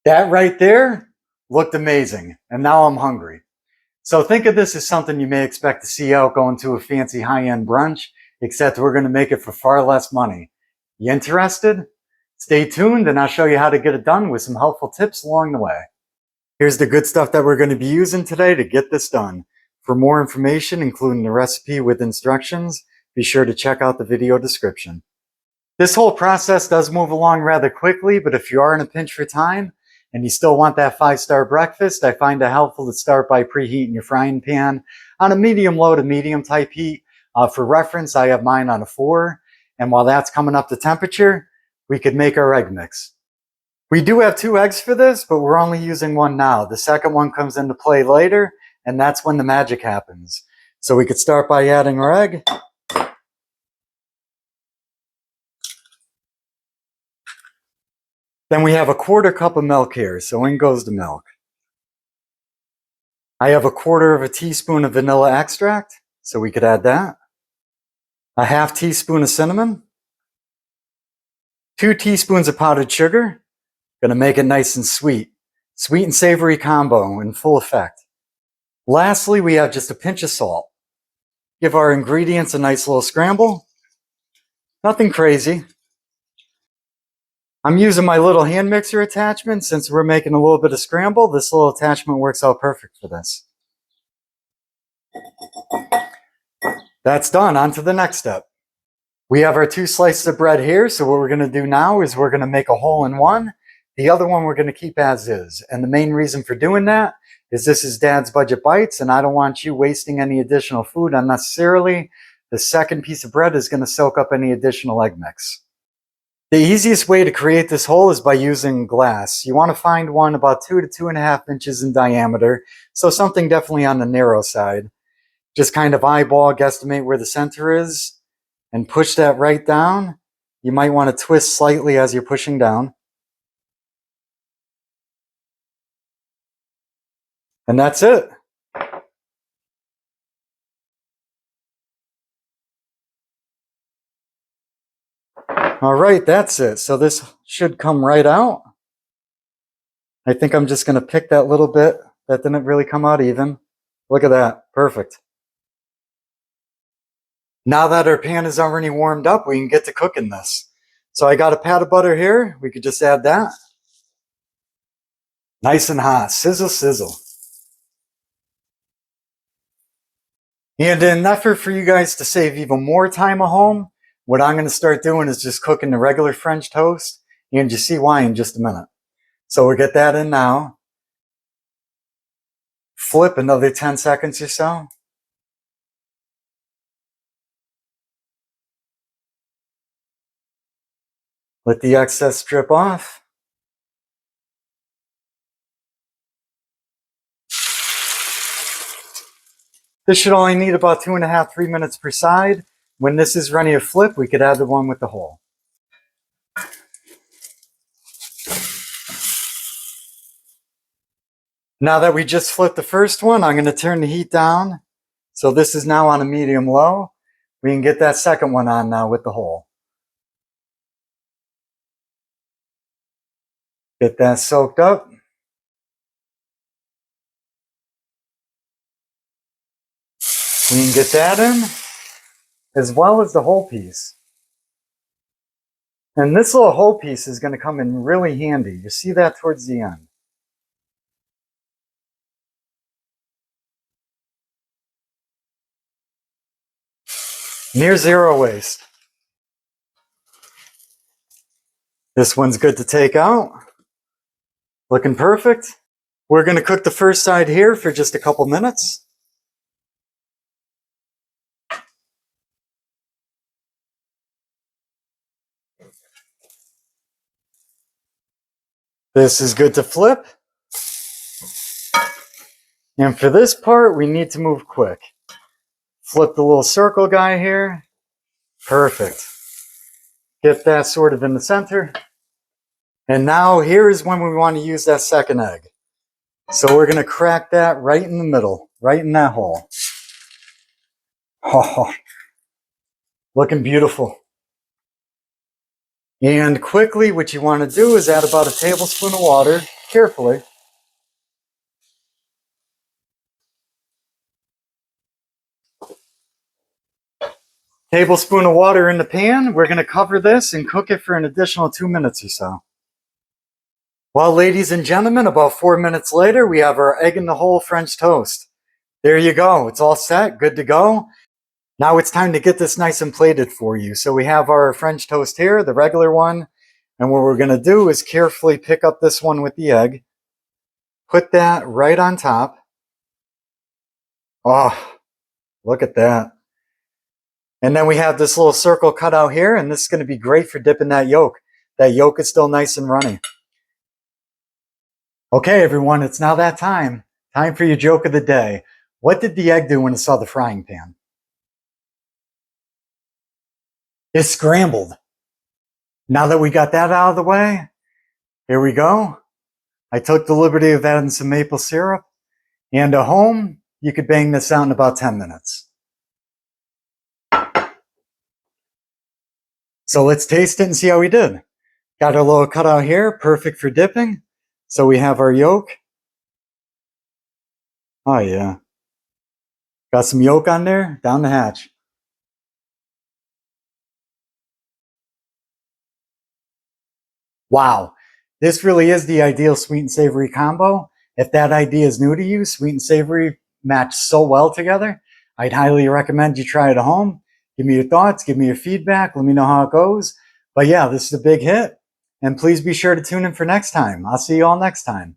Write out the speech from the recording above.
That right there looked amazing, and now I'm hungry. So think of this as something you may expect to see out going to a fancy high-end brunch, except we're going to make it for far less money. You interested? Stay tuned and I'll show you how to get it done with some helpful tips along the way. Here's the good stuff that we're going to be using today to get this done. For more information, including the recipe with instructions, be sure to check out the video description. This whole process does move along rather quickly, but if you are in a pinch for time and you still want that 5-star breakfast, I find it helpful to start by preheating your frying pan on a medium-low to medium type heat. For reference, I have mine on a 4, and while that's coming up to temperature, we could make our egg mix. We do have 2 eggs for this, but we're only using 1 now. The second one comes into play later, and that's when the magic happens. So we could start by adding our egg. Then we have a 1/4 cup of milk here, so in goes the milk. I have a 1/4 teaspoon of vanilla extract, so we could add that. A 1/2 teaspoon of cinnamon. 2 teaspoons of powdered sugar. Gonna make it nice and sweet. Sweet and savory combo in full effect. Lastly, we have just a pinch of salt. Give our ingredients a nice little scramble. Nothing crazy. I'm using my little hand mixer attachment since we're making a little bit of scramble. This little attachment works out perfect for this. That's done. On to the next step. We have our 2 slices of bread here. So what we're going to do now is we're going to make a hole in one. The other one we're going to keep as is. And the main reason for doing that is this is Dad's Budget Bites, and I don't want you wasting any additional food unnecessarily. The second piece of bread is going to soak up any additional egg mix. The easiest way to create this hole is by using glass. You want to find one about 2 to 2.5 inches in diameter, so something definitely on the narrow side. Just kind of eyeball, guesstimate where the center is, and push that right down. You might want to twist slightly as you're pushing down. And that's it. All right, that's it. So this should come right out. I think I'm just going to pick that little bit that didn't really come out even. Look at that. Perfect. Now that our pan is already warmed up, we can get to cooking this. So I got a pat of butter here. We could just add that. Nice and hot. Sizzle, sizzle. And in an effort for you guys to save even more time at home, what I'm going to start doing is just cooking the regular French toast, and you see why in just a minute. So we'll get that in now. Flip another 10 seconds or so. Let the excess drip off. This should only need about 2.5 to 3 minutes per side. When this is ready to flip, we could add the one with the hole. Now that we just flipped the first one, I'm going to turn the heat down. So this is now on a medium-low. We can get that second one on now with the hole. Get that soaked up. We can get that in, as well as the whole piece. And this little whole piece is going to come in really handy. You see that towards the end. Near zero waste. This one's good to take out. Looking perfect. We're going to cook the first side here for just a couple minutes. This is good to flip. And for this part, we need to move quick. Flip the little circle guy here. Perfect. Get that sort of in the center. And now here is when we want to use that second egg. So we're going to crack that right in the middle, right in that hole. Oh, looking beautiful. And quickly, what you want to do is add about a tablespoon of water. carefully. Tablespoon of water in the pan. We're going to cover this and cook it for an additional 2 minutes or so. Well, ladies and gentlemen, about 4 minutes later, we have our egg in the hole French toast. There you go. It's all set, good to go. Now it's time to get this nice and plated for you. So we have our French toast here, the regular one. And what we're going to do is carefully pick up this one with the egg. Put that right on top. Oh, look at that. And then we have this little circle cut out here, and this is going to be great for dipping that yolk. That yolk is still nice and runny. Okay, everyone, it's now that time. Time for your joke of the day. What did the egg do when it saw the frying pan? It scrambled. Now that we got that out of the way, here we go. I took the liberty of adding some maple syrup. And at home, you could bang this out in about 10 minutes. So let's taste it and see how we did. Got our little cutout here, perfect for dipping. So we have our yolk. Oh yeah. Got some yolk on there, down the hatch. Wow. This really is the ideal sweet and savory combo. If that idea is new to you, sweet and savory match so well together. I'd highly recommend you try it at home. Give me your thoughts, give me your feedback, let me know how it goes. But yeah, this is a big hit. And please be sure to tune in for next time. I'll see you all next time.